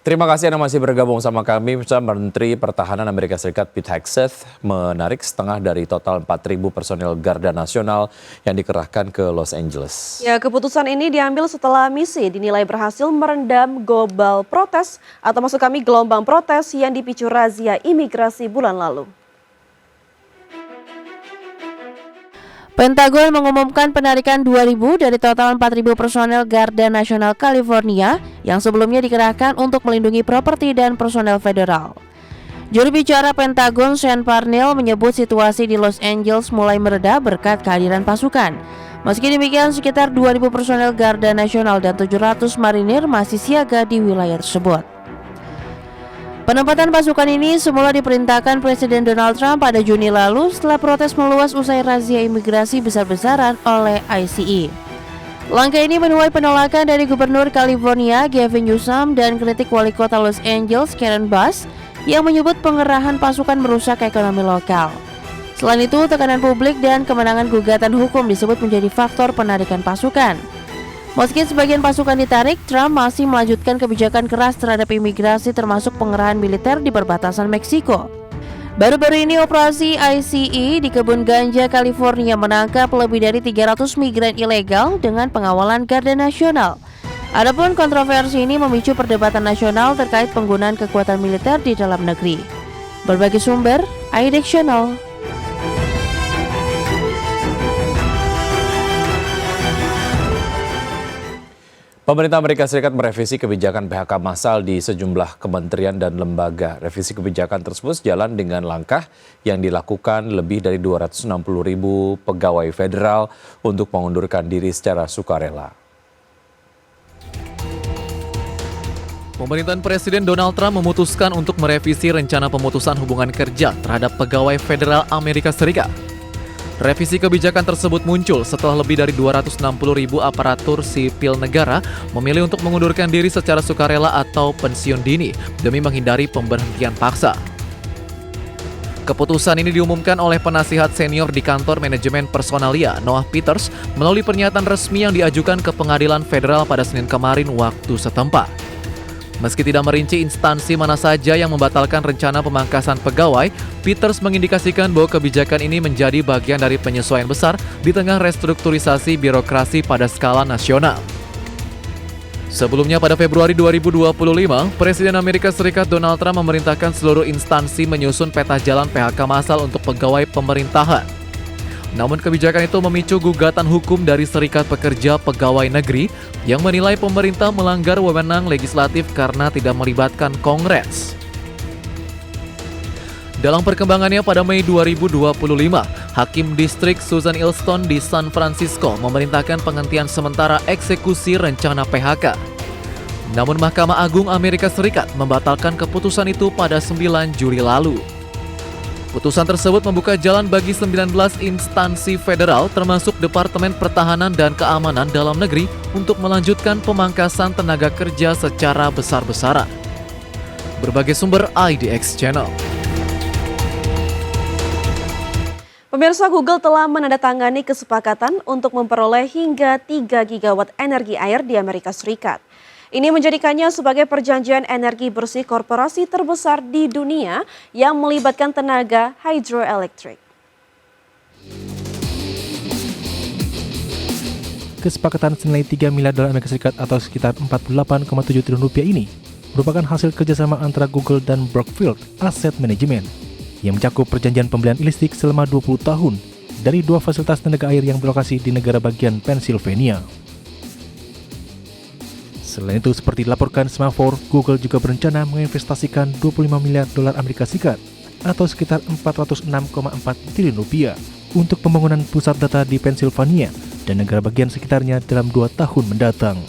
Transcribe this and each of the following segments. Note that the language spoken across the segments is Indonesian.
Terima kasih Anda masih bergabung sama kami. Menteri Pertahanan Amerika Serikat Pete Hegseth menarik setengah dari total 4.000 personel Garda Nasional yang dikerahkan ke Los Angeles. Ya, keputusan ini diambil setelah misi dinilai berhasil merendam global protes atau maksud kami gelombang protes yang dipicu razia imigrasi bulan lalu. Pentagon mengumumkan penarikan 2.000 dari total 4.000 personel Garda Nasional California yang sebelumnya dikerahkan untuk melindungi properti dan personel federal. Juru bicara Pentagon Sean Parnell menyebut situasi di Los Angeles mulai mereda berkat kehadiran pasukan. Meski demikian, sekitar 2.000 personel Garda Nasional dan 700 marinir masih siaga di wilayah tersebut. Penempatan pasukan ini semula diperintahkan Presiden Donald Trump pada Juni lalu setelah protes meluas usai razia imigrasi besar-besaran oleh ICE. Langkah ini menuai penolakan dari Gubernur California Gavin Newsom dan kritik Wali Kota Los Angeles Karen Bass yang menyebut pengerahan pasukan merusak ekonomi lokal. Selain itu, tekanan publik dan kemenangan gugatan hukum disebut menjadi faktor penarikan pasukan. Meski sebagian pasukan ditarik, Trump masih melanjutkan kebijakan keras terhadap imigrasi termasuk pengerahan militer di perbatasan Meksiko. Baru-baru ini operasi ICE di kebun ganja California menangkap lebih dari 300 migran ilegal dengan pengawalan Garda Nasional. Adapun kontroversi ini memicu perdebatan nasional terkait penggunaan kekuatan militer di dalam negeri. Berbagai sumber, IDX Channel. Pemerintah Amerika Serikat merevisi kebijakan PHK massal di sejumlah kementerian dan lembaga. Revisi kebijakan tersebut sejalan dengan langkah yang dilakukan lebih dari 260.000 pegawai federal untuk mengundurkan diri secara sukarela. Pemerintahan Presiden Donald Trump memutuskan untuk merevisi rencana pemutusan hubungan kerja terhadap pegawai federal Amerika Serikat. Revisi kebijakan tersebut muncul setelah lebih dari 260.000 aparatur sipil negara memilih untuk mengundurkan diri secara sukarela atau pensiun dini demi menghindari pemberhentian paksa. Keputusan ini diumumkan oleh penasihat senior di kantor manajemen personalia, Noah Peters, melalui pernyataan resmi yang diajukan ke pengadilan federal pada Senin kemarin waktu setempat. Meski tidak merinci instansi mana saja yang membatalkan rencana pemangkasan pegawai, Peters mengindikasikan bahwa kebijakan ini menjadi bagian dari penyesuaian besar di tengah restrukturisasi birokrasi pada skala nasional. Sebelumnya pada Februari 2025, Presiden Amerika Serikat Donald Trump memerintahkan seluruh instansi menyusun peta jalan PHK massal untuk pegawai pemerintahan. Namun kebijakan itu memicu gugatan hukum dari Serikat Pekerja Pegawai Negeri yang menilai pemerintah melanggar wewenang legislatif karena tidak melibatkan Kongres. Dalam perkembangannya pada Mei 2025, Hakim Distrik Susan Ilston di San Francisco memerintahkan penghentian sementara eksekusi rencana PHK. Namun Mahkamah Agung Amerika Serikat membatalkan keputusan itu pada 9 Juli lalu. Putusan tersebut membuka jalan bagi 19 instansi federal termasuk Departemen Pertahanan dan Keamanan Dalam Negeri untuk melanjutkan pemangkasan tenaga kerja secara besar-besaran. Berbagai sumber IDX Channel. Pemirsa, Google telah menandatangani kesepakatan untuk memperoleh hingga 3 gigawatt energi air di Amerika Serikat. Ini menjadikannya sebagai perjanjian energi bersih korporasi terbesar di dunia yang melibatkan tenaga hidroelektrik. Kesepakatan senilai 3 miliar dolar Amerika Serikat atau sekitar 48,7 triliun rupiah ini merupakan hasil kerjasama antara Google dan Brookfield Asset Management yang mencakup perjanjian pembelian listrik selama 20 tahun dari 2 fasilitas tenaga air yang berlokasi di negara bagian Pennsylvania. Selain itu, seperti dilaporkan Semafor, Google juga berencana menginvestasikan 25 miliar dolar Amerika Serikat atau sekitar 406,4 triliun rupiah untuk pembangunan pusat data di Pennsylvania dan negara bagian sekitarnya dalam 2 tahun mendatang.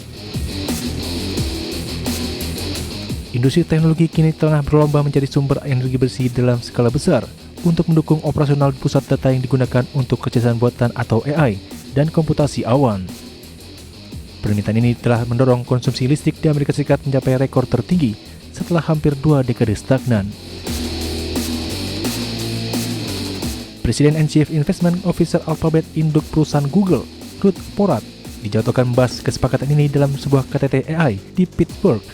Industri teknologi kini tengah berlomba mencari sumber energi bersih dalam skala besar untuk mendukung operasional pusat data yang digunakan untuk kecerdasan buatan atau AI dan komputasi awan. Permintaan ini telah mendorong konsumsi listrik di Amerika Serikat mencapai rekor tertinggi setelah hampir 2 dekade stagnan. Presiden and Chief Investment Officer Alphabet induk perusahaan Google, Ruth Porat, dijadwalkan membahas kesepakatan ini dalam sebuah KTT AI di Pittsburgh.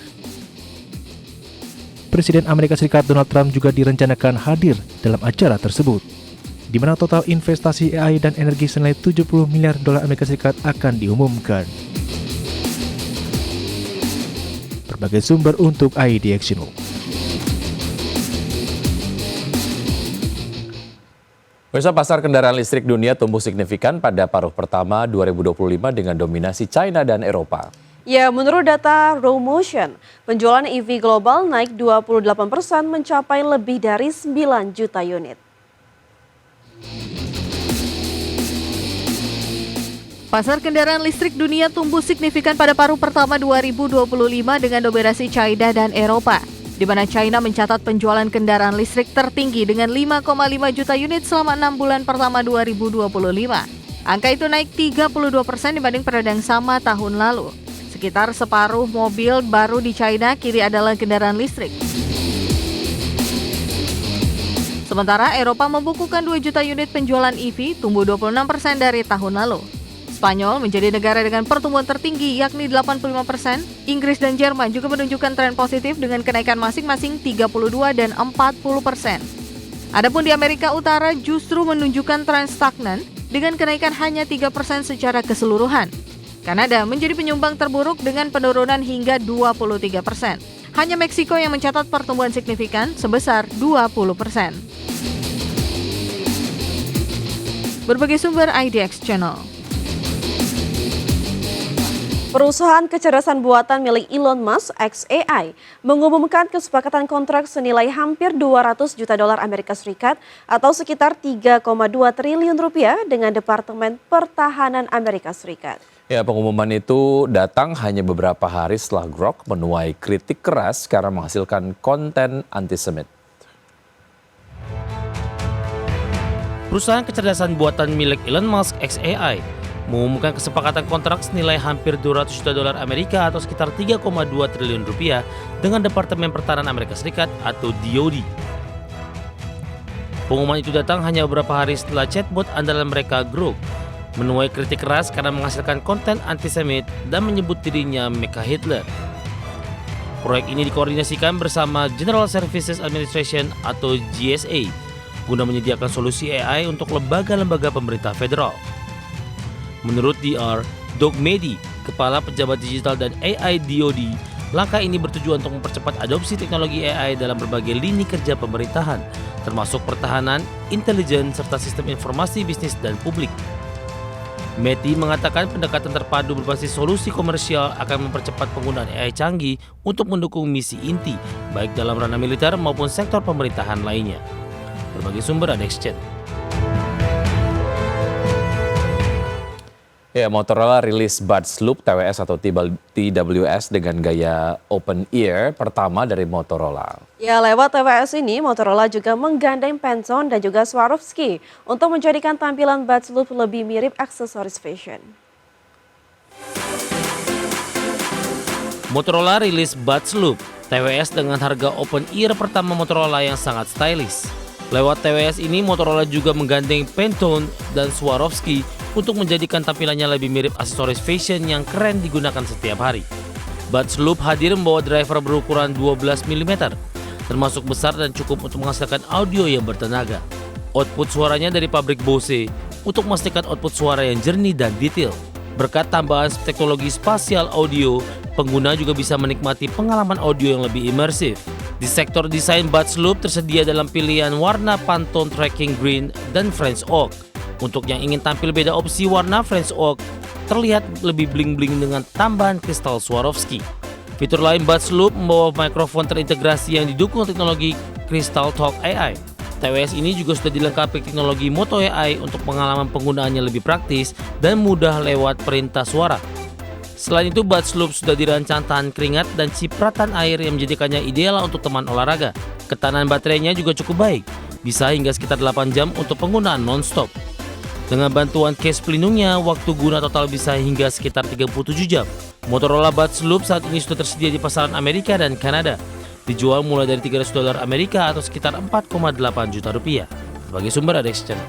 Presiden Amerika Serikat Donald Trump juga direncanakan hadir dalam acara tersebut, di mana total investasi AI dan energi senilai 70 miliar dolar Amerika Serikat akan diumumkan. Berbagai sumber untuk ID Action. Pemirsa, pasar kendaraan listrik dunia tumbuh signifikan pada paruh pertama 2025 dengan dominasi China dan Eropa. Ya, menurut data Rowmotion, penjualan EV global naik 28% mencapai lebih dari 9 juta unit. Pasar kendaraan listrik dunia tumbuh signifikan pada paruh pertama 2025 dengan dominasi China dan Eropa, di mana China mencatat penjualan kendaraan listrik tertinggi dengan 5,5 juta unit selama 6 bulan pertama 2025. Angka itu naik 32% dibanding periode yang sama tahun lalu. Sekitar separuh mobil baru di China kini adalah kendaraan listrik. Sementara Eropa membukukan 2 juta unit penjualan EV, tumbuh 26% dari tahun lalu. Spanyol menjadi negara dengan pertumbuhan tertinggi yakni 85%. Inggris dan Jerman juga menunjukkan tren positif dengan kenaikan masing-masing 32 dan 40%. Adapun di Amerika Utara justru menunjukkan tren stagnan dengan kenaikan hanya 3% secara keseluruhan. Kanada menjadi penyumbang terburuk dengan penurunan hingga 23%. Hanya Meksiko yang mencatat pertumbuhan signifikan sebesar 20%. Berbagai sumber IDX Channel. Perusahaan kecerdasan buatan milik Elon Musk, xAI, mengumumkan kesepakatan kontrak senilai hampir 200 juta dolar Amerika Serikat atau sekitar 3,2 triliun rupiah dengan Departemen Pertahanan Amerika Serikat. Ya, pengumuman itu datang hanya beberapa hari setelah Grok menuai kritik keras karena menghasilkan konten antisemit. Perusahaan kecerdasan buatan milik Elon Musk, xAI, mengumumkan kesepakatan kontrak senilai hampir 200 juta dolar Amerika atau sekitar 3,2 triliun rupiah dengan Departemen Pertahanan Amerika Serikat atau DoD. Pengumuman itu datang hanya beberapa hari setelah chatbot andalan mereka Grok menuai kritik keras karena menghasilkan konten antisemit dan menyebut dirinya Mecca Hitler. Proyek ini dikoordinasikan bersama General Services Administration atau GSA guna menyediakan solusi AI untuk lembaga-lembaga pemerintah federal. Menurut Dr. Doug Mehdi, Kepala Pejabat Digital dan AI DoD, langkah ini bertujuan untuk mempercepat adopsi teknologi AI dalam berbagai lini kerja pemerintahan, termasuk pertahanan, intelijen, serta sistem informasi bisnis dan publik. Mehdi mengatakan pendekatan terpadu berbasis solusi komersial akan mempercepat penggunaan AI canggih untuk mendukung misi inti, baik dalam ranah militer maupun sektor pemerintahan lainnya. Berbagai sumber ada exchange. Ya, Motorola rilis Buds Loop TWS atau TWS dengan gaya open ear pertama dari Motorola. Ya, lewat TWS ini Motorola juga menggandeng Pantone dan juga Swarovski untuk menjadikan tampilan Buds Loop lebih mirip aksesoris fashion. Motorola rilis Buds Loop TWS dengan harga open ear pertama Motorola yang sangat stylish. Lewat TWS ini Motorola juga menggandeng Pantone dan Swarovski untuk menjadikan tampilannya lebih mirip aksesoris fashion yang keren digunakan setiap hari. Buds Loop hadir membawa driver berukuran 12 mm, termasuk besar dan cukup untuk menghasilkan audio yang bertenaga. Output suaranya dari pabrik Bose untuk memastikan output suara yang jernih dan detail. Berkat tambahan teknologi spasial audio, pengguna juga bisa menikmati pengalaman audio yang lebih imersif. Di sektor desain, Buds Loop tersedia dalam pilihan warna Pantone Tracking Green dan French Oak. Untuk yang ingin tampil beda, opsi warna French Oak terlihat lebih bling-bling dengan tambahan kristal Swarovski. Fitur lain, Buds Loop membawa mikrofon terintegrasi yang didukung teknologi Crystal Talk AI. TWS ini juga sudah dilengkapi teknologi Moto AI untuk pengalaman penggunaannya lebih praktis dan mudah lewat perintah suara. Selain itu, Buds Loop sudah dirancang tahan keringat dan cipratan air yang menjadikannya ideal untuk teman olahraga. Ketahanan baterainya juga cukup baik, bisa hingga sekitar 8 jam untuk penggunaan non-stop. Dengan bantuan case pelindungnya, waktu guna total bisa hingga sekitar 37 jam. Motorola Buds Loop saat ini sudah tersedia di pasaran Amerika dan Kanada. Dijual mulai dari $300 Amerika atau sekitar 4,8 juta rupiah. Sebagai sumber ada exchange.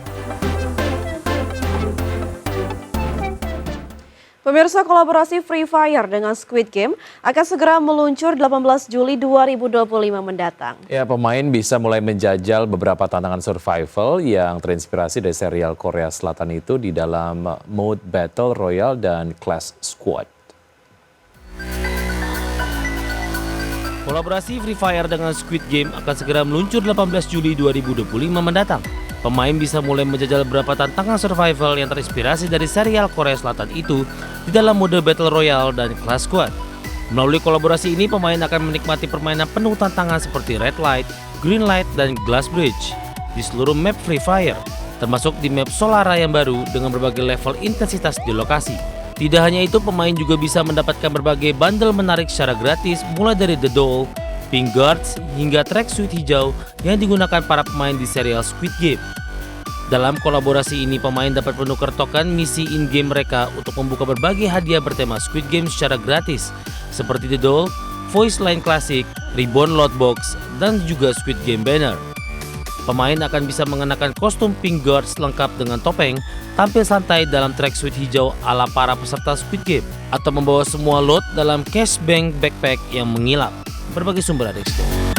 Pemirsa, kolaborasi Free Fire dengan Squid Game akan segera meluncur 18 Juli 2025 mendatang. Ya, pemain bisa mulai menjajal beberapa tantangan survival yang terinspirasi dari serial Korea Selatan itu di dalam mode Battle Royale dan Clash Squad. Kolaborasi Free Fire dengan Squid Game akan segera meluncur 18 Juli 2025 mendatang. Pemain bisa mulai menjajal beberapa tantangan survival yang terinspirasi dari serial Korea Selatan itu di dalam mode Battle Royale dan Clash Squad. Melalui kolaborasi ini, pemain akan menikmati permainan penuh tantangan seperti Red Light, Green Light, dan Glass Bridge di seluruh map Free Fire, termasuk di map Solara yang baru dengan berbagai level intensitas di lokasi. Tidak hanya itu, pemain juga bisa mendapatkan berbagai bundle menarik secara gratis mulai dari The Doll, Pink Guards, hingga tracksuit hijau yang digunakan para pemain di serial Squid Game. Dalam kolaborasi ini, pemain dapat menukar token misi in-game mereka untuk membuka berbagai hadiah bertema Squid Game secara gratis, seperti The Doll, Voice Line Classic, Ribbon Lootbox, dan juga Squid Game Banner. Pemain akan bisa mengenakan kostum Pink Guards lengkap dengan topeng, tampil santai dalam tracksuit hijau ala para peserta Squid Game, atau membawa semua loot dalam Cash Bank Backpack yang mengilap. Berbagai sumber ada di situ.